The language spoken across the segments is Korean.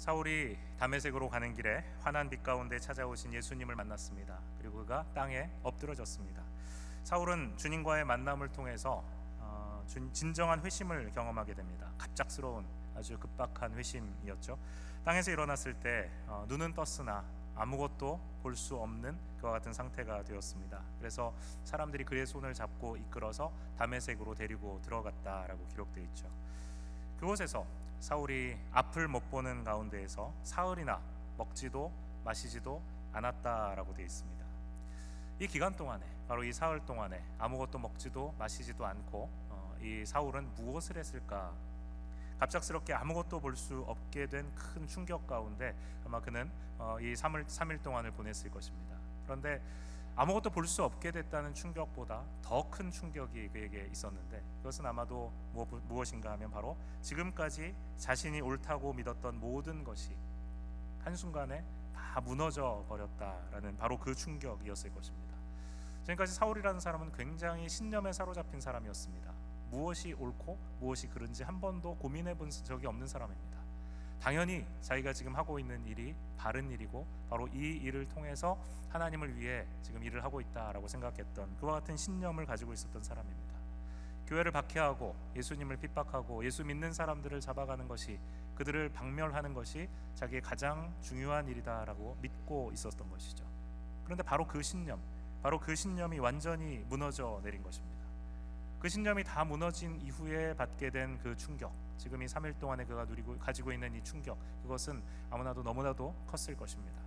사울이 다메섹으로 가는 길에 환한 빛 가운데 찾아오신 예수님을 만났습니다. 그리고 그가 땅에 엎드러졌습니다. 사울은 주님과의 만남을 통해서 진정한 회심을 경험하게 됩니다. 갑작스러운 아주 급박한 회심이었죠. 땅에서 일어났을 때 눈은 떴으나 아무것도 볼 수 없는 그와 같은 상태가 되었습니다. 그래서 사람들이 그의 손을 잡고 이끌어서 다메섹으로 데리고 들어갔다라고 기록되어 있죠. 그곳에서 사울이 앞을 못 보는 가운데에서 사흘이나 먹지도 마시지도 않았다라고 되어 있습니다. 이 기간 동안에, 바로 이 사흘 동안에 아무것도 먹지도 마시지도 않고 이 사울은 무엇을 했을까? 갑작스럽게 아무것도 볼 수 없게 된 큰 충격 가운데 아마 그는 이 3일 동안을 보냈을 것입니다. 그런데 아무것도 볼 수 없게 됐다는 충격보다 더 큰 충격이 그에게 있었는데, 그것은 아마도 무엇인가 하면 바로 지금까지 자신이 옳다고 믿었던 모든 것이 한순간에 다 무너져 버렸다라는 바로 그 충격이었을 것입니다. 지금까지 사울이라는 사람은 굉장히 신념에 사로잡힌 사람이었습니다. 무엇이 옳고 무엇이 그른지 한 번도 고민해 본 적이 없는 사람입니다. 당연히 자기가 지금 하고 있는 일이 바른 일이고 바로 이 일을 통해서 하나님을 위해 지금 일을 하고 있다라고 생각했던 그와 같은 신념을 가지고 있었던 사람입니다. 교회를 박해하고 예수님을 핍박하고 예수 믿는 사람들을 잡아가는 것이, 그들을 박멸하는 것이 자기의 가장 중요한 일이다라고 믿고 있었던 것이죠. 그런데 바로 그 신념이 완전히 무너져 내린 것입니다. 그 신념이 다 무너진 이후에 받게 된 그 충격, 지금 이 3일 동안에 그가 가지고 있는 이 충격, 그것은 너무나도 컸을 것입니다.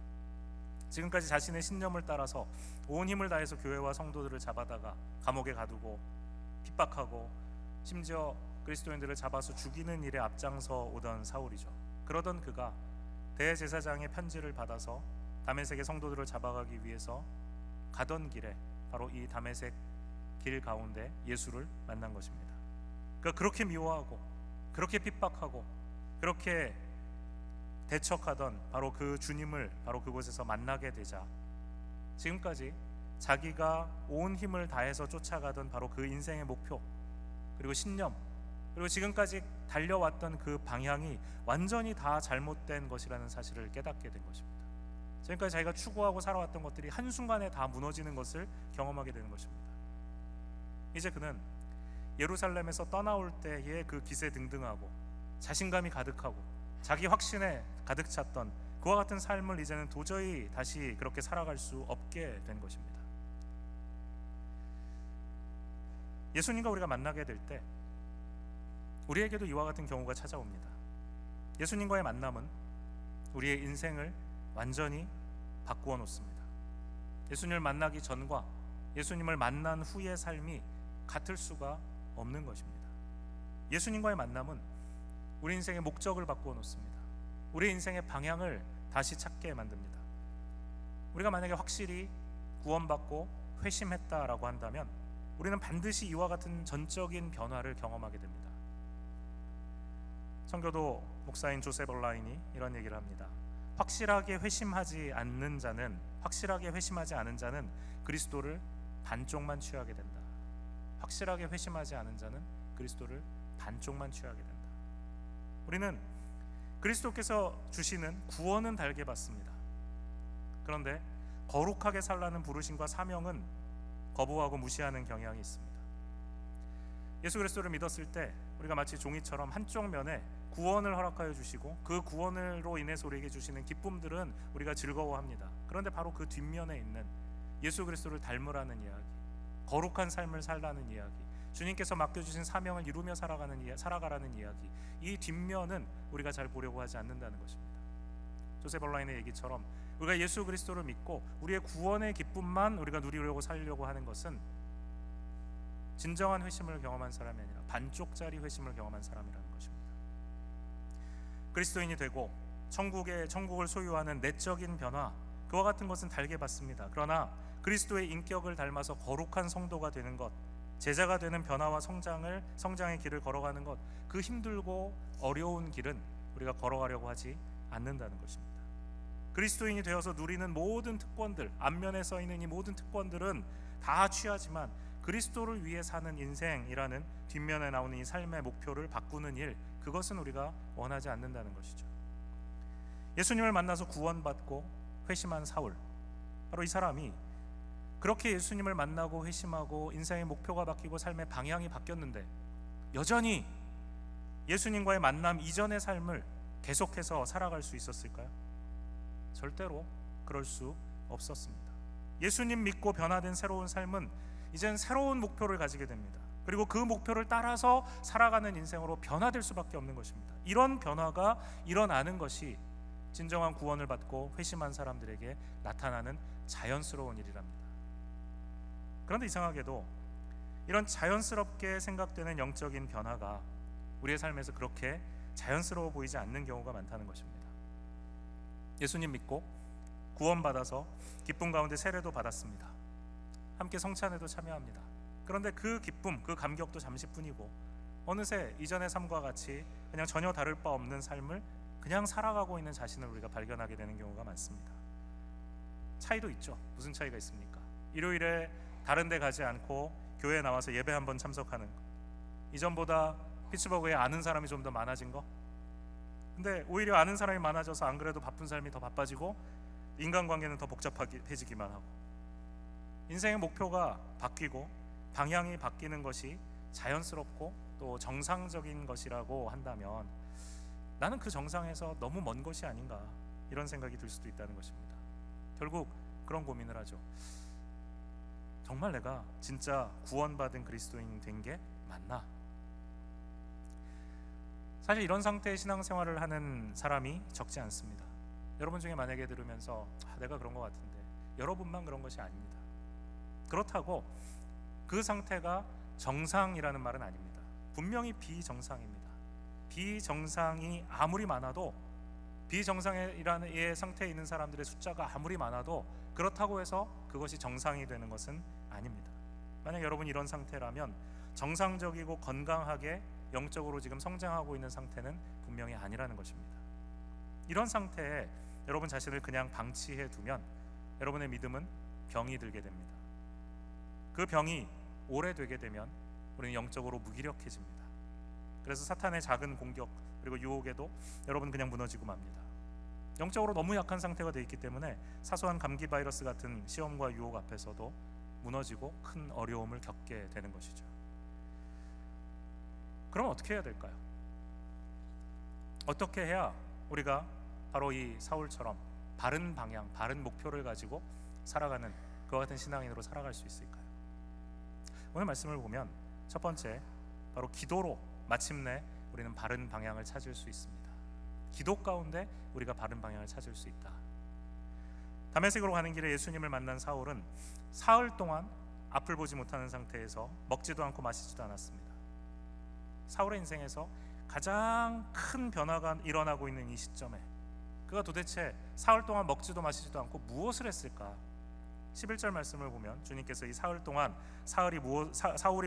지금까지 자신의 신념을 따라서 온 힘을 다해서 교회와 성도들을 잡아다가 감옥에 가두고 핍박하고 심지어 그리스도인들을 잡아서 죽이는 일에 앞장서 오던 사울이죠. 그러던 그가 대제사장의 편지를 받아서 다메섹의 성도들을 잡아가기 위해서 가던 길에 바로 이 다메섹 길 가운데 예수를 만난 것입니다. 그가 그렇게 미워하고 그렇게 핍박하고 그렇게 대척하던 바로 그 주님을 바로 그곳에서 만나게 되자, 지금까지 자기가 온 힘을 다해서 쫓아가던 바로 그 인생의 목표, 그리고 신념, 그리고 지금까지 달려왔던 그 방향이 완전히 다 잘못된 것이라는 사실을 깨닫게 된 것입니다. 지금까지 자기가 추구하고 살아왔던 것들이 한순간에 다 무너지는 것을 경험하게 되는 것입니다. 이제 그는 예루살렘에서 떠나올 때의 그 기세등등하고 자신감이 가득하고 자기 확신에 가득 찼던 그와 같은 삶을 이제는 도저히 다시 그렇게 살아갈 수 없게 된 것입니다. 예수님과 우리가 만나게 될 때 우리에게도 이와 같은 경우가 찾아옵니다. 예수님과의 만남은 우리의 인생을 완전히 바꾸어 놓습니다. 예수님을 만나기 전과 예수님을 만난 후의 삶이 같을 수가 없는 것입니다. 예수님과의 만남은 우리 인생의 목적을 바꾸어 놓습니다. 우리 인생의 방향을 다시 찾게 만듭니다. 우리가 만약에 확실히 구원받고 회심했다라고 한다면 우리는 반드시 이와 같은 전적인 변화를 경험하게 됩니다. 선교도 목사인 조셉 얼라인이 이런 얘기를 합니다. 확실하게 회심하지 않은 자는 그리스도를 반쪽만 취하게 된다. 확실하게 회심하지 않은 자는 그리스도를 반쪽만 취하게 된다. 우리는 그리스도께서 주시는 구원은 달게 받습니다. 그런데 거룩하게 살라는 부르심과 사명은 거부하고 무시하는 경향이 있습니다. 예수 그리스도를 믿었을 때 우리가 마치 종이처럼 한쪽 면에 구원을 허락하여 주시고 그 구원으로 인해서 우리에게 주시는 기쁨들은 우리가 즐거워합니다. 그런데 바로 그 뒷면에 있는 예수 그리스도를 닮으라는 이야기, 거룩한 삶을 살라는 이야기, 주님께서 맡겨주신 사명을 이루며 살아가라는 이야기, 이 뒷면은 우리가 잘 보려고 하지 않는다는 것입니다. 조셉 얼라인의 얘기처럼 우리가 예수 그리스도를 믿고 우리의 구원의 기쁨만 우리가 누리려고 살려고 하는 것은 진정한 회심을 경험한 사람이 아니라 반쪽짜리 회심을 경험한 사람이라는 것입니다. 그리스도인이 되고 천국을 소유하는 내적인 변화, 그와 같은 것은 달게 받습니다. 그러나 그리스도의 인격을 닮아서 거룩한 성도가 되는 것, 제자가 되는 변화와 성장의 길을 걸어가는 것, 그 힘들고 어려운 길은 우리가 걸어가려고 하지 않는다는 것입니다. 그리스도인이 되어서 누리는 모든 특권들, 앞면에 써 있는 이 모든 특권들은 다 취하지만 그리스도를 위해 사는 인생이라는 뒷면에 나오는 이 삶의 목표를 바꾸는 일, 그것은 우리가 원하지 않는다는 것이죠. 예수님을 만나서 구원받고 회심한 사울, 바로 이 사람이 그렇게 예수님을 만나고 회심하고 인생의 목표가 바뀌고 삶의 방향이 바뀌었는데 여전히 예수님과의 만남 이전의 삶을 계속해서 살아갈 수 있었을까요? 절대로 그럴 수 없었습니다. 예수님 믿고 변화된 새로운 삶은 이젠 새로운 목표를 가지게 됩니다. 그리고 그 목표를 따라서 살아가는 인생으로 변화될 수밖에 없는 것입니다. 이런 변화가 일어나는 것이 진정한 구원을 받고 회심한 사람들에게 나타나는 자연스러운 일이랍니다. 그런데 이상하게도 이런 자연스럽게 생각되는 영적인 변화가 우리의 삶에서 그렇게 자연스러워 보이지 않는 경우가 많다는 것입니다. 예수님 믿고 구원받아서 기쁨 가운데 세례도 받았습니다. 함께 성찬에도 참여합니다. 그런데 그 기쁨, 그 감격도 잠시뿐이고 어느새 이전의 삶과 같이 그냥 전혀 다를 바 없는 삶을 그냥 살아가고 있는 자신을 우리가 발견하게 되는 경우가 많습니다. 차이도 있죠. 무슨 차이가 있습니까? 일요일에 다른 데 가지 않고 교회에 나와서 예배 한번 참석하는 거, 이전보다 피츠버그에 아는 사람이 좀 더 많아진 거. 근데 오히려 아는 사람이 많아져서 안 그래도 바쁜 삶이 더 바빠지고 인간관계는 더 복잡해지기만 하고, 인생의 목표가 바뀌고 방향이 바뀌는 것이 자연스럽고 또 정상적인 것이라고 한다면 나는 그 정상에서 너무 먼 것이 아닌가, 이런 생각이 들 수도 있다는 것입니다. 결국 그런 고민을 하죠. 정말 내가 진짜 구원받은 그리스도인 된 게 맞나? 사실 이런 상태의 신앙생활을 하는 사람이 적지 않습니다. 여러분 중에 만약에 들으면서 내가 그런 것 같은데, 여러분만 그런 것이 아닙니다. 그렇다고 그 상태가 정상이라는 말은 아닙니다. 분명히 비정상입니다. 비정상이 아무리 많아도, 비정상이라는 상태에 있는 사람들의 숫자가 아무리 많아도 그렇다고 해서 그것이 정상이 되는 것은 아닙니다. 만약 여러분이 이런 상태라면 정상적이고 건강하게 영적으로 지금 성장하고 있는 상태는 분명히 아니라는 것입니다. 이런 상태에 여러분 자신을 그냥 방치해 두면 여러분의 믿음은 병이 들게 됩니다. 그 병이 오래되게 되면 우리는 영적으로 무기력해집니다. 그래서 사탄의 작은 공격 그리고 유혹에도 여러분 그냥 무너지고 맙니다. 영적으로 너무 약한 상태가 되어 있기 때문에 사소한 감기 바이러스 같은 시험과 유혹 앞에서도 무너지고 큰 어려움을 겪게 되는 것이죠. 그럼 어떻게 해야 될까요? 어떻게 해야 우리가 바로 이 사울처럼 바른 방향, 바른 목표를 가지고 살아가는 그와 같은 신앙인으로 살아갈 수 있을까요? 오늘 말씀을 보면 첫 번째, 바로 기도로 마침내 우리는 바른 방향을 찾을 수 있습니다. 기도 가운데 우리가 바른 방향을 찾을 수 있다. 다메섹으로 가는 길에 예수님을 만난 사울은 사흘 동안 앞을 보지 못하는 상태에서 먹지도 않고 마시지도 않았습니다. 사울의 인생에서 가장 큰 변화가 일어나고 있는 이 시점에 그가 도대체 사흘 동안 먹지도 마시지도 않고 무엇을 했을까? 11절 말씀을 보면 주님께서 이 사흘 동안 사울이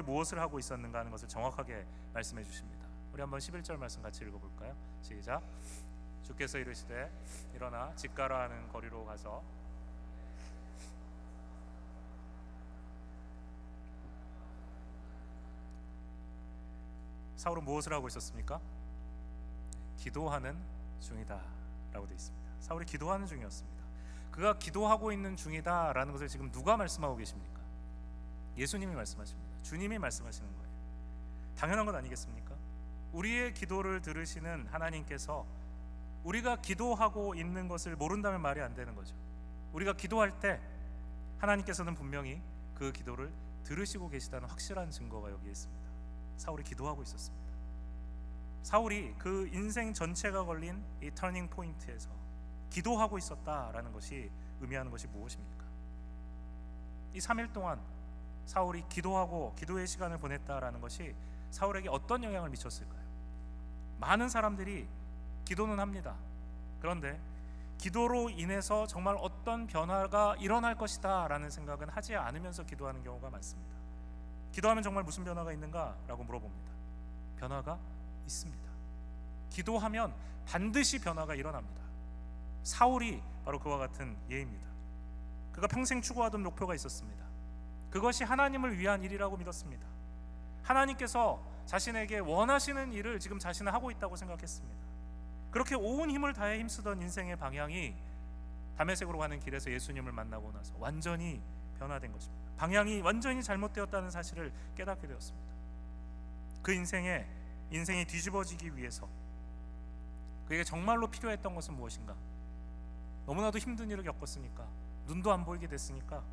무엇을 하고 있었는가 하는 것을 정확하게 말씀해 주십니다. 우리 한번 11절 말씀 같이 읽어볼까요? 시작. 주께서 이르시되 일어나 직가라 하는 거리로 가서 사울은 무엇을 하고 있었습니까? 기도하는 중이다 라고 되어 있습니다. 사울이 기도하는 중이었습니다. 그가 기도하고 있는 중이다 라는 것을 지금 누가 말씀하고 계십니까? 예수님이 말씀하십니다. 주님이 말씀하시는 거예요. 당연한 것 아니겠습니까? 우리의 기도를 들으시는 하나님께서 우리가 기도하고 있는 것을 모른다면 말이 안 되는 거죠. 우리가 기도할 때 하나님께서는 분명히 그 기도를 들으시고 계시다는 확실한 증거가 여기에 있습니다. 사울이 기도하고 있었습니다. 사울이 그 인생 전체가 걸린 이 터닝 포인트에서 기도하고 있었다라는 것이 의미하는 것이 무엇입니까? 이 3일 동안 사울이 기도하고 기도의 시간을 보냈다라는 것이 사울에게 어떤 영향을 미쳤을까요? 많은 사람들이 기도는 합니다. 그런데 기도로 인해서 정말 어떤 변화가 일어날 것이다 라는 생각은 하지 않으면서 기도하는 경우가 많습니다. 기도하면 정말 무슨 변화가 있는가? 라고 물어봅니다. 변화가 있습니다. 기도하면 반드시 변화가 일어납니다. 사울이 바로 그와 같은 예입니다. 그가 평생 추구하던 목표가 있었습니다. 그것이 하나님을 위한 일이라고 믿었습니다. 하나님께서 자신에게 원하시는 일을 지금 자신은 하고 있다고 생각했습니다. 그렇게 온 힘을 다해 힘쓰던 인생의 방향이 다메섹으로 가는 길에서 예수님을 만나고 나서 완전히 변화된 것입니다. 방향이 완전히 잘못되었다는 사실을 깨닫게 되었습니다. 그 인생이 뒤집어지기 위해서 그에게 정말로 필요했던 것은 무엇인가? 너무나도 힘든 일을 겪었으니까, 눈도 안 보이게 됐으니까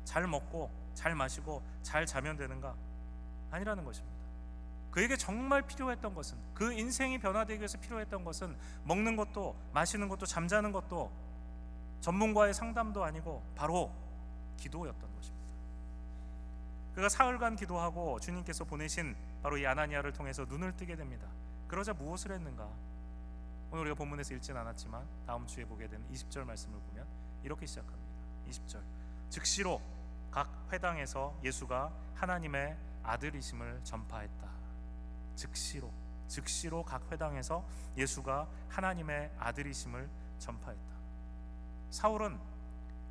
잘 먹고 잘 마시고 잘 자면 되는가? 아니라는 것입니다. 그에게 정말 필요했던 것은, 그 인생이 변화되기 위해서 필요했던 것은 먹는 것도 마시는 것도 잠자는 것도 전문가의 상담도 아니고 바로 기도였던 것입니다. 그가 사흘간 기도하고 주님께서 보내신 바로 이 아나니아를 통해서 눈을 뜨게 됩니다. 그러자 무엇을 했는가? 오늘 우리가 본문에서 읽진 않았지만 다음 주에 보게 되는 20절 말씀을 보면 이렇게 시작합니다. 20절, 즉시로 각 회당에서 예수가 하나님의 아들이심을 전파했다. 즉시로 각 회당에서 예수가 하나님의 아들이심을 전파했다. 사울은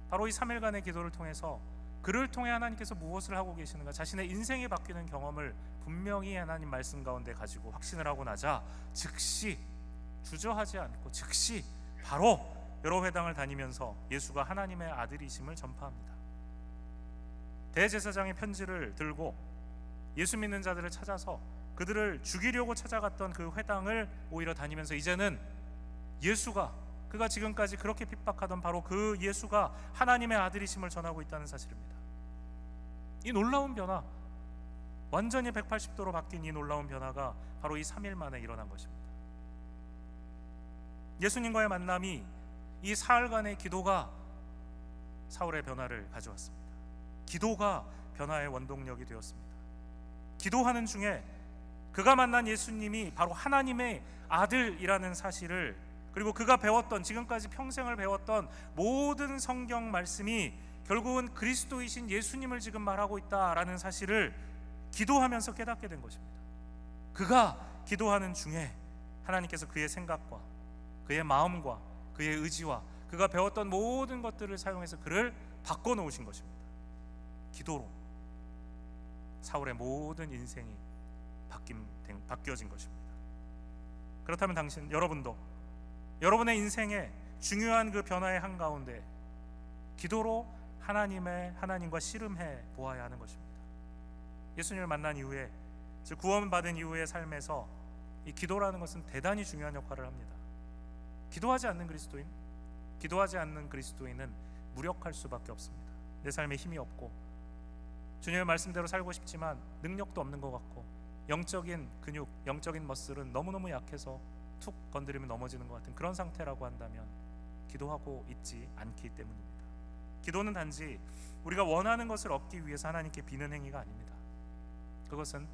바로 이 3일간의 기도를 통해서 그를 통해 하나님께서 무엇을 하고 계시는가, 자신의 인생이 바뀌는 경험을 분명히 하나님 말씀 가운데 가지고 확신을 하고 나자 즉시, 주저하지 않고 즉시 바로 여러 회당을 다니면서 예수가 하나님의 아들이심을 전파합니다. 대제사장의 편지를 들고 예수 믿는 자들을 찾아서 그들을 죽이려고 찾아갔던 그 회당을 오히려 다니면서 이제는 예수가, 그가 지금까지 그렇게 핍박하던 바로 그 예수가 하나님의 아들이심을 전하고 있다는 사실입니다. 이 놀라운 변화, 완전히 180도로 바뀐 이 놀라운 변화가 바로 이 3일 만에 일어난 것입니다. 예수님과의 만남이, 이 사흘간의 기도가 사울의 변화를 가져왔습니다. 기도가 변화의 원동력이 되었습니다. 기도하는 중에 그가 만난 예수님이 바로 하나님의 아들이라는 사실을, 그리고 그가 배웠던, 지금까지 평생을 배웠던 모든 성경 말씀이 결국은 그리스도이신 예수님을 지금 말하고 있다라는 사실을 기도하면서 깨닫게 된 것입니다. 그가 기도하는 중에 하나님께서 그의 생각과 그의 마음과 그의 의지와 그가 배웠던 모든 것들을 사용해서 그를 바꿔놓으신 것입니다. 기도로 사울의 모든 인생이 바뀌어진 것입니다. 그렇다면 여러분도 여러분의 인생의 중요한 그 변화의 한가운데 기도로 하나님과 씨름해 보아야 하는 것입니다. 예수님을 만난 이후에, 즉 구원받은 이후의 삶에서 이 기도라는 것은 대단히 중요한 역할을 합니다. 기도하지 않는 그리스도인은 무력할 수밖에 없습니다. 내 삶에 힘이 없고 주님의 말씀대로 살고 싶지만 능력도 없는 것 같고 영적인 근육, 영적인 머슬은 너무너무 약해서 툭 건드리면 넘어지는 것 같은 그런 상태라고 한다면 기도하고 있지 않기 때문입니다. 기도는 단지 우리가 원하는 것을 얻기 위해서 하나님께 비는 행위가 아닙니다. 그것은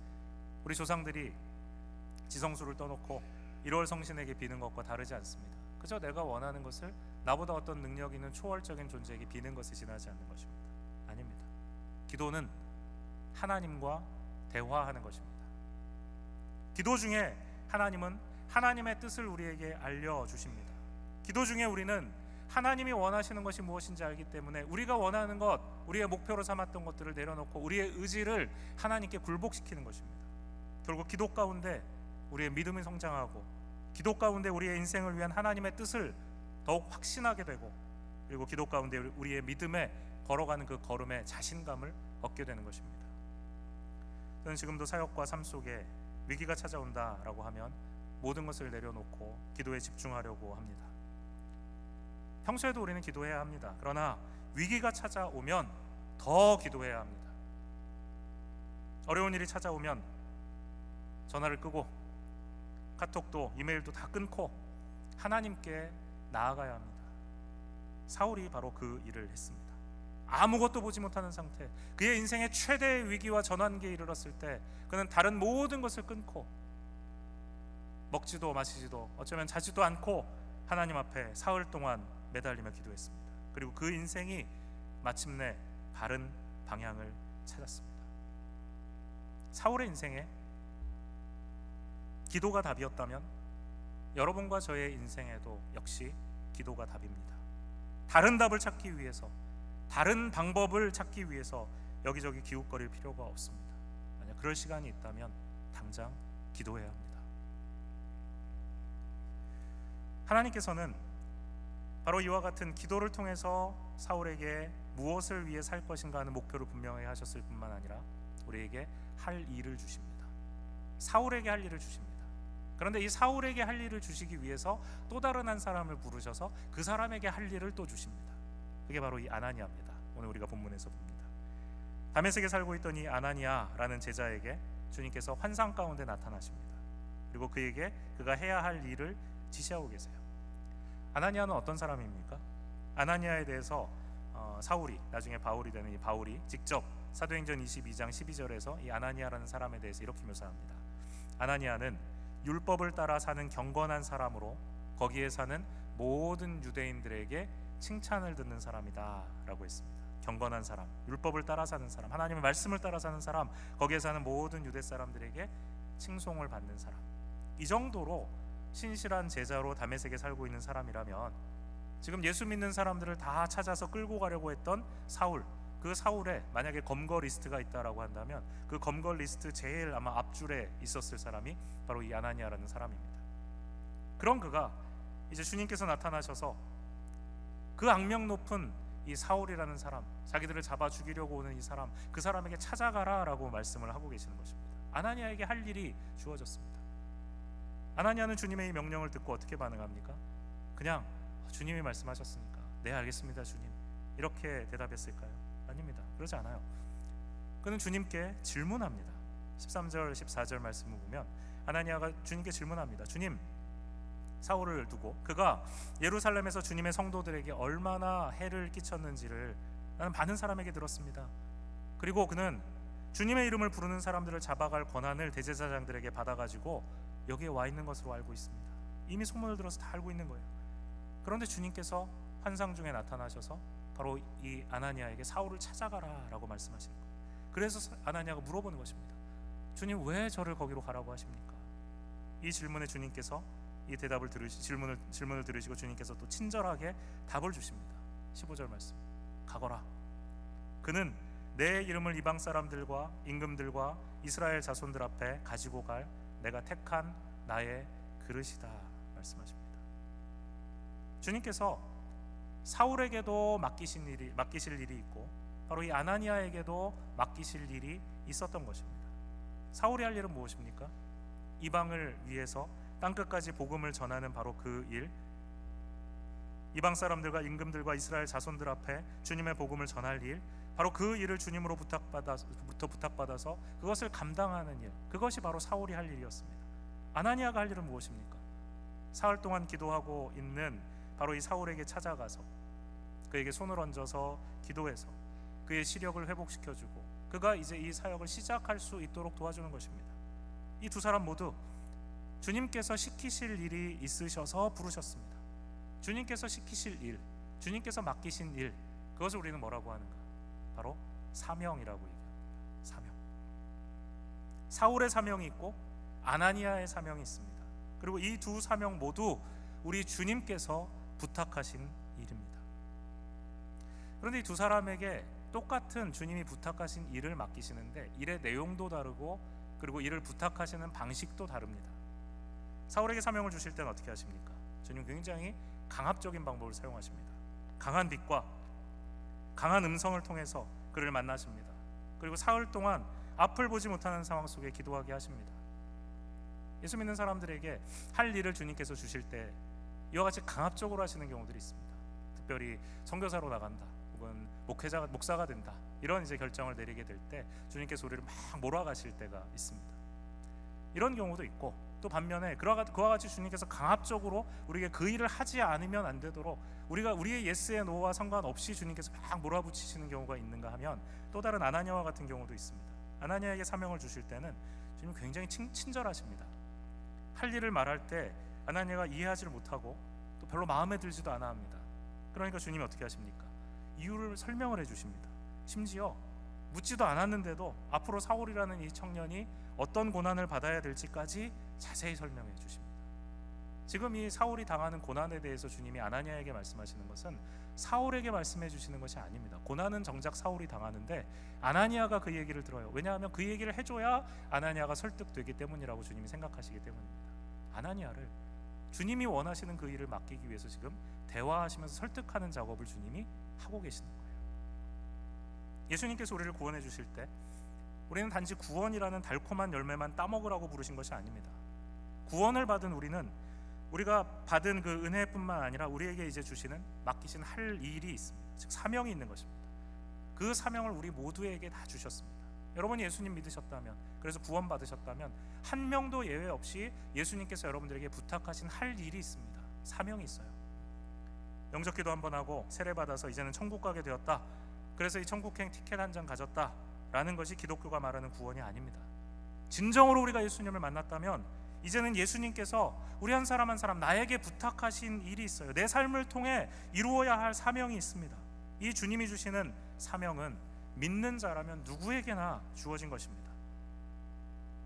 우리 조상들이 지성소를 떠놓고 1월 성신에게 비는 것과 다르지 않습니다. 그저 내가 원하는 것을 나보다 어떤 능력 있는 초월적인 존재에게 비는 것에 지나지 않는 것입니다. 아닙니다. 기도는 하나님과 대화하는 것입니다. 기도 중에 하나님은 하나님의 뜻을 우리에게 알려주십니다. 기도 중에 우리는 하나님이 원하시는 것이 무엇인지 알기 때문에 우리가 원하는 것, 우리의 목표로 삼았던 것들을 내려놓고 우리의 의지를 하나님께 굴복시키는 것입니다. 결국 기도 가운데 우리의 믿음이 성장하고, 기도 가운데 우리의 인생을 위한 하나님의 뜻을 더욱 확신하게 되고, 그리고 기도 가운데 우리의 믿음에 걸어가는 그 걸음에 자신감을 얻게 되는 것입니다. 저는 지금도 사역과 삶 속에 위기가 찾아온다라고 하면 모든 것을 내려놓고 기도에 집중하려고 합니다. 평소에도 우리는 기도해야 합니다. 그러나 위기가 찾아오면 더 기도해야 합니다. 어려운 일이 찾아오면 전화를 끄고 카톡도 이메일도 다 끊고 하나님께 나아가야 합니다. 사울이 바로 그 일을 했습니다. 아무것도 보지 못하는 상태, 그의 인생의 최대의 위기와 전환기에 이르렀을 때 그는 다른 모든 것을 끊고 먹지도 마시지도 어쩌면 자지도 않고 하나님 앞에 사흘 동안 매달리며 기도했습니다. 그리고 그 인생이 마침내 바른 방향을 찾았습니다. 사울의 인생에 기도가 답이었다면 여러분과 저의 인생에도 역시 기도가 답입니다. 다른 답을 찾기 위해서, 다른 방법을 찾기 위해서 여기저기 기웃거릴 필요가 없습니다. 만약 그럴 시간이 있다면 당장 기도해야 합니다. 하나님께서는 바로 이와 같은 기도를 통해서 사울에게 무엇을 위해 살 것인가 하는 목표를 분명히 하셨을 뿐만 아니라 우리에게 할 일을 주십니다. 사울에게 할 일을 주십니다. 그런데 이 사울에게 할 일을 주시기 위해서 또 다른 한 사람을 부르셔서 그 사람에게 할 일을 또 주십니다. 그게 바로 이 아나니아입니다. 오늘 우리가 본문에서 봅니다. 다메섹에 살고 있던 이 아나니아라는 제자에게 주님께서 환상 가운데 나타나십니다. 그리고 그에게 그가 해야 할 일을 지시하고 계세요. 아나니아는 어떤 사람입니까? 아나니아에 대해서 사울이, 나중에 바울이 되는 이 바울이 직접 사도행전 22장 12절에서 이 아나니아라는 사람에 대해서 이렇게 묘사합니다. 아나니아는 율법을 따라 사는 경건한 사람으로 거기에 사는 모든 유대인들에게 칭찬을 듣는 사람이다 라고 했습니다. 경건한 사람, 율법을 따라 사는 사람, 하나님의 말씀을 따라 사는 사람, 거기에 사는 모든 유대 사람들에게 칭송을 받는 사람, 이 정도로 신실한 제자로 다메섹에 살고 있는 사람이라면 지금 예수 믿는 사람들을 다 찾아서 끌고 가려고 했던 사울, 그 사울에 만약에 검거 리스트가 있다라고 한다면 그 검거 리스트 제일 아마 앞줄에 있었을 사람이 바로 이 아나니아라는 사람입니다. 그런 그가 이제 주님께서 나타나셔서 그 악명 높은 이 사울이라는 사람, 자기들을 잡아 죽이려고 오는 이 사람, 그 사람에게 찾아가라라고 말씀을 하고 계시는 것입니다. 아나니아에게 할 일이 주어졌습니다. 아나니아는 주님의 이 명령을 듣고 어떻게 반응합니까? 그냥 주님이 말씀하셨으니까 네 알겠습니다 주님, 이렇게 대답했을까요? 아닙니다. 그러지 않아요. 그는 주님께 질문합니다. 13절 14절 말씀을 보면 아나니아가 주님께 질문합니다. 주님, 사울을 두고 그가 예루살렘에서 주님의 성도들에게 얼마나 해를 끼쳤는지를 나는 많은 사람에게 들었습니다. 그리고 그는 주님의 이름을 부르는 사람들을 잡아갈 권한을 대제사장들에게 받아가지고 여기에 와 있는 것으로 알고 있습니다. 이미 소문을 들어서 다 알고 있는 거예요. 그런데 주님께서 환상 중에 나타나셔서 바로 이 아나니아에게 사울을 찾아가라 라고 말씀하시는 거예요. 그래서 아나니아가 물어보는 것입니다. 주님, 왜 저를 거기로 가라고 하십니까? 이 질문에 주님께서 이 대답을 질문을 들으시고 주님께서 또 친절하게 답을 주십니다. 15절 말씀, 가거라. 그는 내 이름을 이방 사람들과 임금들과 이스라엘 자손들 앞에 가지고 갈 내가 택한 나의 그릇이다 말씀하십니다. 주님께서 사울에게도 맡기실 일이 있고 바로 이 아나니아에게도 맡기실 일이 있었던 것입니다. 사울이 할 일은 무엇입니까? 이방을 위해서 땅끝까지 복음을 전하는 바로 그 일, 이방 사람들과 임금들과 이스라엘 자손들 앞에 주님의 복음을 전할 일, 바로 그 일을 주님으로 부탁받아서 그것을 감당하는 일, 그것이 바로 사울이 할 일이었습니다. 아나니아가 할 일은 무엇입니까? 사흘 동안 기도하고 있는 바로 이 사울에게 찾아가서 그에게 손을 얹어서 기도해서 그의 시력을 회복시켜주고 그가 이제 이 사역을 시작할 수 있도록 도와주는 것입니다. 이 두 사람 모두 주님께서 시키실 일이 있으셔서 부르셨습니다. 주님께서 시키실 일, 주님께서 맡기신 일, 그것을 우리는 뭐라고 하는가? 바로 사명이라고 얘기합니다. 사명. 사울의 사명이 있고 아나니아의 사명이 있습니다. 그리고 이 두 사명 모두 우리 주님께서 부탁하신 일입니다. 그런데 이 두 사람에게 똑같은 주님이 부탁하신 일을 맡기시는데 일의 내용도 다르고 그리고 일을 부탁하시는 방식도 다릅니다. 사울에게 사명을 주실 때는 어떻게 하십니까? 주님 굉장히 강압적인 방법을 사용하십니다. 강한 빛과 강한 음성을 통해서 그를 만나십니다. 그리고 사흘 동안 앞을 보지 못하는 상황 속에 기도하게 하십니다. 예수 믿는 사람들에게 할 일을 주님께서 주실 때 이와 같이 강압적으로 하시는 경우들이 있습니다. 특별히 선교사로 나간다, 혹은 목사가 된다, 이런 이제 결정을 내리게 될 때 주님께서 우리를 막 몰아가실 때가 있습니다. 이런 경우도 있고 또 반면에 그와 같이 주님께서 강압적으로 우리에게 그 일을 하지 않으면 안 되도록 우리의 예스의 노와 상관없이 주님께서 막 몰아붙이시는 경우가 있는가 하면 또 다른 아나니아와 같은 경우도 있습니다. 아나니아에게 사명을 주실 때는 주님 굉장히 친절하십니다. 할 일을 말할 때 아나니아가 이해하지를 못하고 또 별로 마음에 들지도 않아 합니다. 그러니까 주님이 어떻게 하십니까? 이유를 설명을 해주십니다. 심지어 묻지도 않았는데도 앞으로 사울이라는 이 청년이 어떤 고난을 받아야 될지까지 자세히 설명해 주십니다. 지금 이 사울이 당하는 고난에 대해서 주님이 아나니아에게 말씀하시는 것은 사울에게 말씀해 주시는 것이 아닙니다. 고난은 정작 사울이 당하는데 아나니아가 그 얘기를 들어요. 왜냐하면 그 얘기를 해줘야 아나니아가 설득되기 때문이라고 주님이 생각하시기 때문입니다. 아나니아를 주님이 원하시는 그 일을 맡기기 위해서 지금 대화하시면서 설득하는 작업을 주님이 하고 계시는 거예요. 예수님께서 우리를 구원해 주실 때 우리는 단지 구원이라는 달콤한 열매만 따먹으라고 부르신 것이 아닙니다. 구원을 받은 우리는 우리가 받은 그 은혜뿐만 아니라 우리에게 이제 주시는 맡기신 할 일이 있습니다. 즉 사명이 있는 것입니다. 그 사명을 우리 모두에게 다 주셨습니다. 여러분이 예수님 믿으셨다면, 그래서 구원 받으셨다면 한 명도 예외 없이 예수님께서 여러분들에게 부탁하신 할 일이 있습니다. 사명이 있어요. 영접기도 한번 하고 세례 받아서 이제는 천국 가게 되었다, 그래서 이 천국행 티켓 한 장 가졌다 라는 것이 기독교가 말하는 구원이 아닙니다. 진정으로 우리가 예수님을 만났다면 이제는 예수님께서 우리 한 사람 한 사람 나에게 부탁하신 일이 있어요. 내 삶을 통해 이루어야 할 사명이 있습니다. 이 주님이 주시는 사명은 믿는 자라면 누구에게나 주어진 것입니다.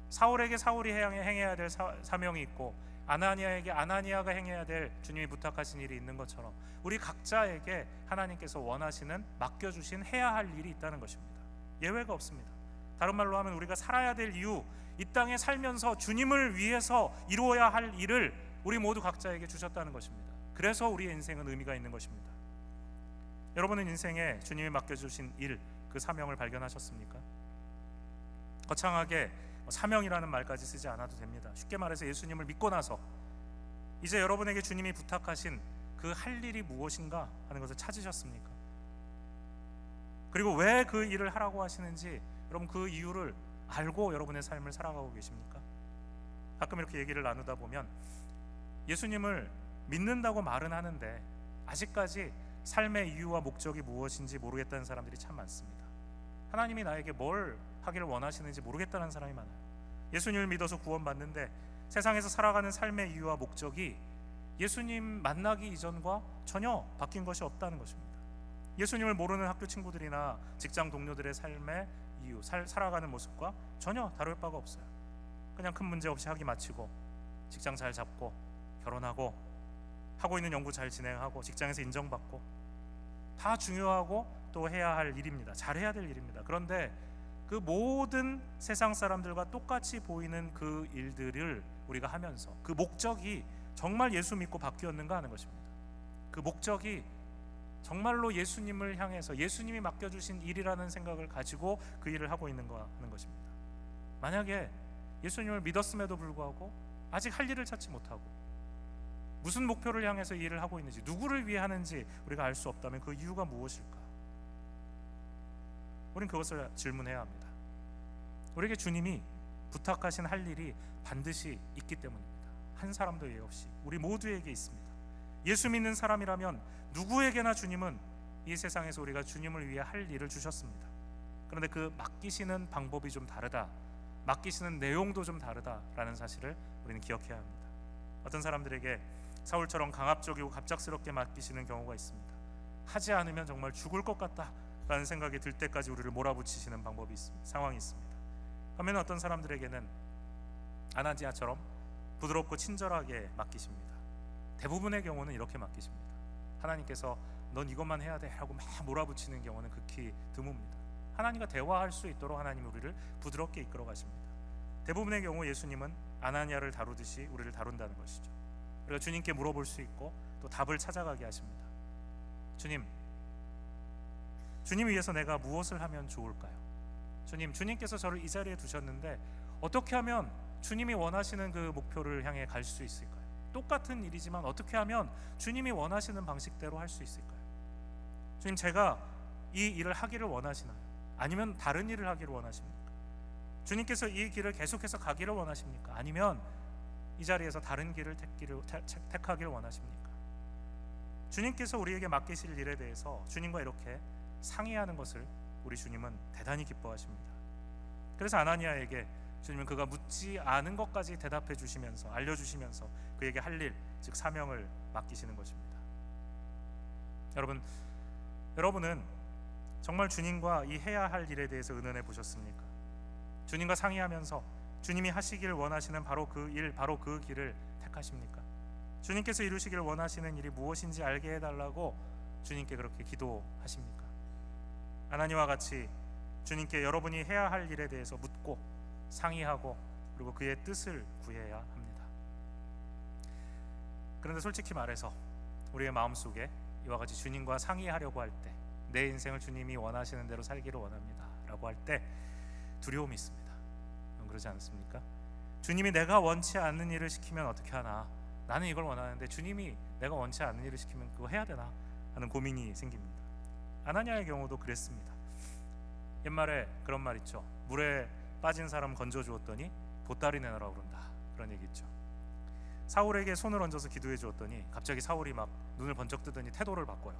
사울에게 사울이 행해야 될 사명이 있고 아나니아에게 아나니아가 행해야 될 주님이 부탁하신 일이 있는 것처럼 우리 각자에게 하나님께서 원하시는 맡겨주신 해야 할 일이 있다는 것입니다. 예외가 없습니다. 다른 말로 하면 우리가 살아야 될 이유, 이 땅에 살면서 주님을 위해서 이루어야 할 일을 우리 모두 각자에게 주셨다는 것입니다. 그래서 우리의 인생은 의미가 있는 것입니다. 여러분은 인생에 주님이 맡겨주신 일, 그 사명을 발견하셨습니까? 거창하게 사명이라는 말까지 쓰지 않아도 됩니다. 쉽게 말해서 예수님을 믿고 나서 이제 여러분에게 주님이 부탁하신 그 할 일이 무엇인가 하는 것을 찾으셨습니까? 그리고 왜 그 일을 하라고 하시는지 여러분 그 이유를 알고 여러분의 삶을 살아가고 계십니까? 가끔 이렇게 얘기를 나누다 보면 예수님을 믿는다고 말은 하는데 아직까지 삶의 이유와 목적이 무엇인지 모르겠다는 사람들이 참 많습니다. 하나님이 나에게 뭘 하기를 원하시는지 모르겠다는 사람이 많아요. 예수님을 믿어서 구원받는데 세상에서 살아가는 삶의 이유와 목적이 예수님 만나기 이전과 전혀 바뀐 것이 없다는 것입니다. 예수님을 모르는 학교 친구들이나 직장 동료들의 삶의 이유, 살아가는 모습과 전혀 다를 바가 없어요. 그냥 큰 문제 없이 학위 마치고 직장 잘 잡고 결혼하고 하고 있는 연구 잘 진행하고 직장에서 인정받고 다 중요하고 또 해야 할 일입니다. 잘해야 될 일입니다. 그런데 그 모든 세상 사람들과 똑같이 보이는 그 일들을 우리가 하면서 그 목적이 정말 예수 믿고 바뀌었는가 하는 것입니다. 그 목적이 정말로 예수님을 향해서 예수님이 맡겨주신 일이라는 생각을 가지고 그 일을 하고 있는가 하는 것입니다. 만약에 예수님을 믿었음에도 불구하고 아직 할 일을 찾지 못하고 무슨 목표를 향해서 이 일을 하고 있는지, 누구를 위해 하는지 우리가 알 수 없다면 그 이유가 무엇일까? 우린 그것을 질문해야 합니다. 우리에게 주님이 부탁하신 할 일이 반드시 있기 때문입니다. 한 사람도 예외 없이 우리 모두에게 있습니다. 예수 믿는 사람이라면 누구에게나 주님은 이 세상에서 우리가 주님을 위해 할 일을 주셨습니다. 그런데 그 맡기시는 방법이 좀 다르다, 맡기시는 내용도 좀 다르다라는 사실을 우리는 기억해야 합니다. 어떤 사람들에게 사울처럼 강압적이고 갑작스럽게 맡기시는 경우가 있습니다. 하지 않으면 정말 죽을 것 같다라는 생각이 들 때까지 우리를 몰아붙이시는 방법이 있습니다. 상황이 있습니다. 반면에 어떤 사람들에게는 아나니아처럼 부드럽고 친절하게 맡기십니다. 대부분의 경우는 이렇게 맡기십니다. 하나님께서 넌 이것만 해야 돼 하고 막 몰아붙이는 경우는 극히 드뭅니다. 하나님과 대화할 수 있도록 하나님이 우리를 부드럽게 이끌어 가십니다. 대부분의 경우 예수님은 아나니아를 다루듯이 우리를 다룬다는 것이죠. 우리가 주님께 물어볼 수 있고 또 답을 찾아가게 하십니다. 주님 위해서 내가 무엇을 하면 좋을까요? 주님께서 저를 이 자리에 두셨는데 어떻게 하면 주님이 원하시는 그 목표를 향해 갈 수 있을까요? 똑같은 일이지만 어떻게 하면 주님이 원하시는 방식대로 할 수 있을까요? 주님, 제가 이 일을 하기를 원하시나요? 아니면 다른 일을 하기를 원하십니까? 주님께서 이 길을 계속해서 가기를 원하십니까? 아니면 이 자리에서 다른 길을 택하기를 원하십니까? 주님께서 우리에게 맡기실 일에 대해서 주님과 이렇게 상의하는 것을 우리 주님은 대단히 기뻐하십니다. 그래서 아나니아에게 주님은 그가 묻지 않은 것까지 대답해 주시면서 알려주시면서 그에게 할 일, 즉 사명을 맡기시는 것입니다. 여러분은 정말 주님과 이 해야 할 일에 대해서 의논해 보셨습니까? 주님과 상의하면서 주님이 하시길 원하시는 바로 그 일, 바로 그 길을 택하십니까? 주님께서 이루시길 원하시는 일이 무엇인지 알게 해달라고 주님께 그렇게 기도하십니까? 하나님과 같이 주님께 여러분이 해야 할 일에 대해서 묻고 상의하고 그리고 그의 뜻을 구해야 합니다. 그런데 솔직히 말해서 우리의 마음속에 이와 같이 주님과 상의하려고 할 때, 내 인생을 주님이 원하시는 대로 살기를 원합니다 라고 할 때 두려움이 있습니다. 그러지 않습니까? 주님이 내가 원치 않는 일을 시키면 어떻게 하나, 나는 이걸 원하는데 주님이 내가 원치 않는 일을 시키면 그거 해야 되나 하는 고민이 생깁니다. 아나니아의 경우도 그랬습니다. 옛말에 그런 말 있죠. 물에 빠진 사람 건져 주었더니 보따리 내놓으라고 그런다, 그런 얘기 있죠. 사울에게 손을 얹어서 기도해 주었더니 갑자기 사울이 막 눈을 번쩍 뜨더니 태도를 바꿔요.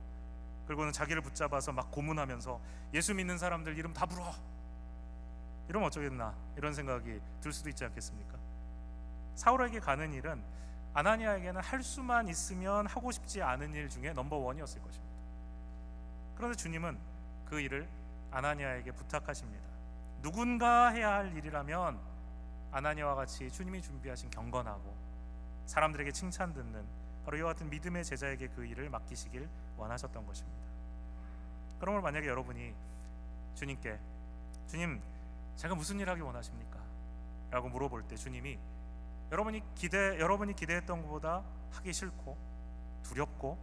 그리고는 자기를 붙잡아서 막 고문하면서 예수 믿는 사람들 이름 다 불어, 이러면 어쩌겠나, 이런 생각이 들 수도 있지 않겠습니까? 사울에게 가는 일은 아나니아에게는 할 수만 있으면 하고 싶지 않은 일 중에 넘버원이었을 것입니다. 그런데 주님은 그 일을 아나니아에게 부탁하십니다. 누군가 해야 할 일이라면 아나니아와 같이 주님이 준비하신 경건하고 사람들에게 칭찬 듣는 바로 이와 같은 믿음의 제자에게 그 일을 맡기시길 원하셨던 것입니다. 그러므로 만약에 여러분이 주님께 주님, 제가 무슨 일 하기 원하십니까? 라고 물어볼 때 주님이 여러분이 기대했던 것보다 하기 싫고 두렵고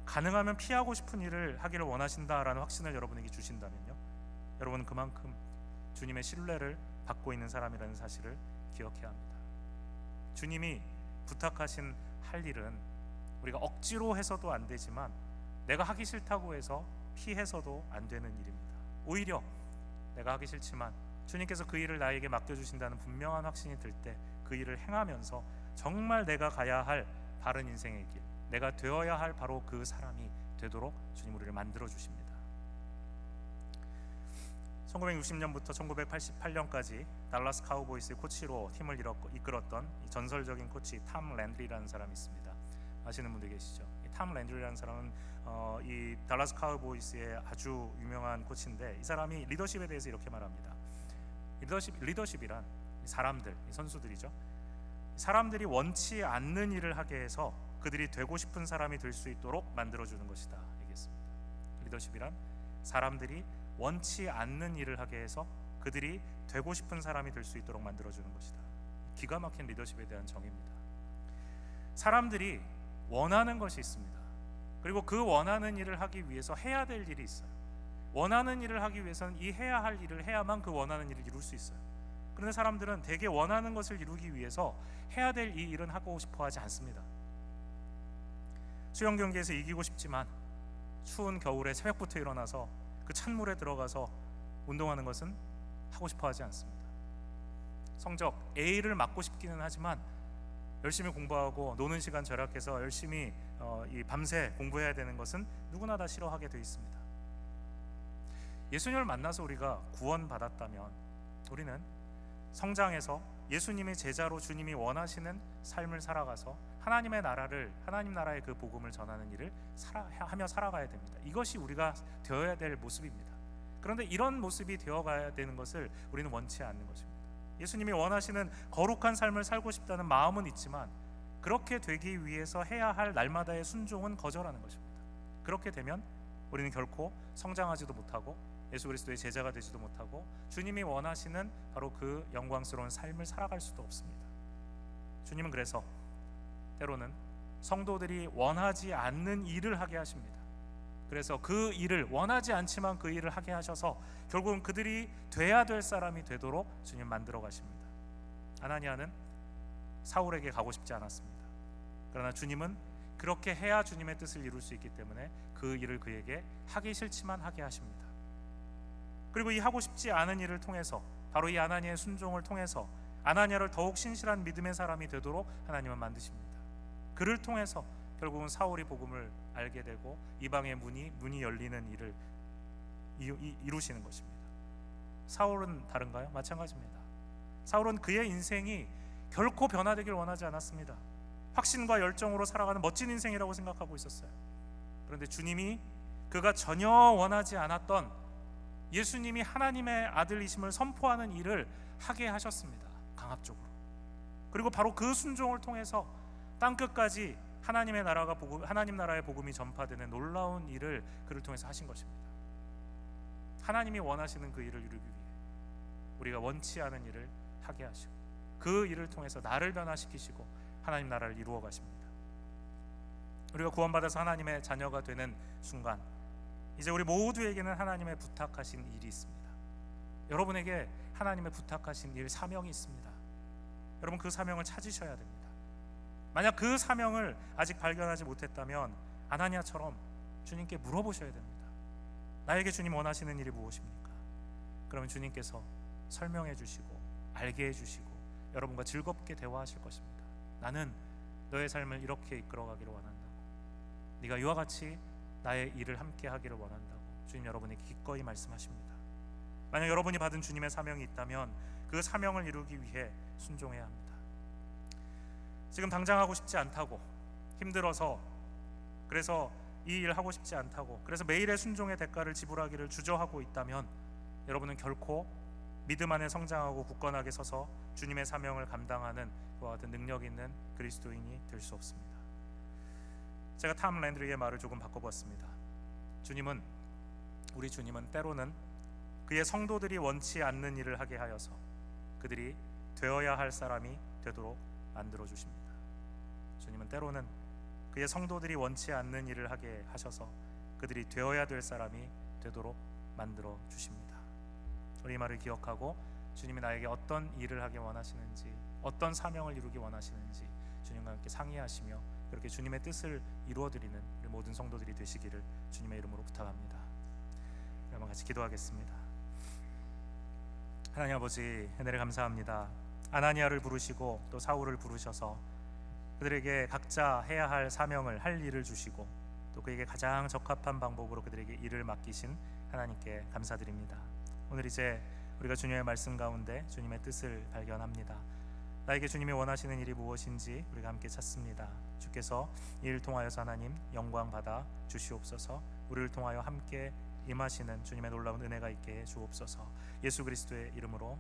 가능하면 피하고 싶은 일을 하기를 원하신다라는 확신을 여러분에게 주신다면요, 여러분은 그만큼 주님의 신뢰를 받고 있는 사람이라는 사실을 기억해야 합니다. 주님이 부탁하신 할 일은 우리가 억지로 해서도 안 되지만 내가 하기 싫다고 해서 피해서도 안 되는 일입니다. 오히려 내가 하기 싫지만 주님께서 그 일을 나에게 맡겨주신다는 분명한 확신이 들 때 그 일을 행하면서 정말 내가 가야 할 바른 인생의 길, 내가 되어야 할 바로 그 사람이 되도록 주님 우리를 만들어 주십니다. 1960년부터 1988년까지 달라스 카우보이스의 코치로 팀을 이끌었던 전설적인 코치 탐 랜드리라는 사람이 있습니다. 아시는 분들 계시죠? 탐 랜드리라는 사람은 이 달라스 카우보이스의 아주 유명한 코치인데, 이 사람이 리더십에 대해서 이렇게 말합니다. 리더십이란 사람들, 선수들이죠. 사람들이 원치 않는 일을 하게 해서 그들이 되고 싶은 사람이 될 수 있도록 만들어주는 것이다 얘기했습니다. 리더십이란 사람들이 원치 않는 일을 하게 해서 그들이 되고 싶은 사람이 될 수 있도록 만들어주는 것이다. 기가 막힌 리더십에 대한 정의입니다. 사람들이 원하는 것이 있습니다. 그리고 그 원하는 일을 하기 위해서 해야 될 일이 있어요. 원하는 일을 하기 위해서는 이 해야 할 일을 해야만 그 원하는 일을 이룰 수 있어요. 그런데 사람들은 대개 원하는 것을 이루기 위해서 해야 될 이 일은 하고 싶어 하지 않습니다. 수영 경기에서 이기고 싶지만 추운 겨울에 새벽부터 일어나서 그 찬물에 들어가서 운동하는 것은 하고 싶어 하지 않습니다. 성적 A를 맞고 싶기는 하지만 열심히 공부하고 노는 시간 절약해서 열심히 밤새 공부해야 되는 것은 누구나 다 싫어하게 되어 있습니다. 예수님을 만나서 우리가 구원받았다면 우리는 성장해서 예수님의 제자로 주님이 원하시는 삶을 살아가서 하나님 나라의 그 복음을 전하는 일을 하며 살아가야 됩니다. 이것이 우리가 되어야 될 모습입니다. 그런데 이런 모습이 되어가야 되는 것을 우리는 원치 않는 것입니다. 예수님이 원하시는 거룩한 삶을 살고 싶다는 마음은 있지만 그렇게 되기 위해서 해야 할 날마다의 순종은 거절하는 것입니다. 그렇게 되면 우리는 결코 성장하지도 못하고 예수 그리스도의 제자가 되지도 못하고 주님이 원하시는 바로 그 영광스러운 삶을 살아갈 수도 없습니다. 주님은 그래서 때로는 성도들이 원하지 않는 일을 하게 하십니다. 그래서 그 일을 원하지 않지만 그 일을 하게 하셔서 결국은 그들이 돼야 될 사람이 되도록 주님 만들어 가십니다. 아나니아는 사울에게 가고 싶지 않았습니다. 그러나 주님은 그렇게 해야 주님의 뜻을 이룰 수 있기 때문에 그 일을 그에게 하기 싫지만 하게 하십니다. 그리고 이 하고 싶지 않은 일을 통해서 바로 이 아나니아의 순종을 통해서 아나니아를 더욱 신실한 믿음의 사람이 되도록 하나님은 만드십니다. 그를 통해서 결국은 사울이 복음을 알게 되고 이방의 문이 열리는 일을 이루시는 것입니다. 사울은 다른가요? 마찬가지입니다. 사울은 그의 인생이 결코 변화되길 원하지 않았습니다. 확신과 열정으로 살아가는 멋진 인생이라고 생각하고 있었어요. 그런데 주님이 그가 전혀 원하지 않았던 예수님이 하나님의 아들이심을 선포하는 일을 하게 하셨습니다. 강압적으로. 그리고 바로 그 순종을 통해서 땅끝까지 하나님 나라의 복음이 전파되는 놀라운 일을 그를 통해서 하신 것입니다. 하나님이 원하시는 그 일을 이루기 위해 우리가 원치 않은 일을 하게 하시고 그 일을 통해서 나를 변화시키시고 하나님 나라를 이루어 가십니다. 우리가 구원받아서 하나님의 자녀가 되는 순간 이제 우리 모두에게는 하나님의 부탁하신 일이 있습니다. 여러분에게 하나님의 부탁하신 일, 사명이 있습니다. 여러분 그 사명을 찾으셔야 됩니다. 만약 그 사명을 아직 발견하지 못했다면 아나니아처럼 주님께 물어보셔야 됩니다. 나에게 주님 원하시는 일이 무엇입니까? 그러면 주님께서 설명해 주시고 알게 해 주시고 여러분과 즐겁게 대화하실 것입니다. 나는 너의 삶을 이렇게 이끌어가기를 원한다고, 네가 이와 같이 나의 일을 함께 하기를 원한다고 주님 여러분에게 기꺼이 말씀하십니다. 만약 여러분이 받은 주님의 사명이 있다면 그 사명을 이루기 위해 순종해야 합니다. 지금 당장 하고 싶지 않다고, 힘들어서, 그래서 이 일 하고 싶지 않다고, 그래서 매일의 순종의 대가를 지불하기를 주저하고 있다면 여러분은 결코 믿음 안에 성장하고 굳건하게 서서 주님의 사명을 감당하는 그와 같은 능력 있는 그리스도인이 될 수 없습니다. 제가 탐 랜드리의 말을 조금 바꿔봤습니다. 우리 주님은 때로는 그의 성도들이 원치 않는 일을 하게 하여서 그들이 되어야 할 사람이 되도록 만들어 주십니다. 주님은 때로는 그의 성도들이 원치 않는 일을 하게 하셔서 그들이 되어야 될 사람이 되도록 만들어 주십니다. 우리 이 말을 기억하고 주님이 나에게 어떤 일을 하기 원하시는지, 어떤 사명을 이루기 원하시는지 주님과 함께 상의하시며 그렇게 주님의 뜻을 이루어드리는 우리 모든 성도들이 되시기를 주님의 이름으로 부탁합니다. 여러분 같이 기도하겠습니다. 하나님 아버지, 은혜를 감사합니다. 아나니아를 부르시고 또 사울을 부르셔서 그들에게 각자 해야 할 사명을, 할 일을 주시고 또 그에게 가장 적합한 방법으로 그들에게 일을 맡기신 하나님께 감사드립니다. 오늘 이제 우리가 주님의 말씀 가운데 주님의 뜻을 발견합니다. 나에게 주님이 원하시는 일이 무엇인지 우리가 함께 찾습니다. 주께서 이 일 통하여서 하나님 영광 받아 주시옵소서. 우리를 통하여 함께 임하시는 주님의 놀라운 은혜가 있게 해 주옵소서. 예수 그리스도의 이름으로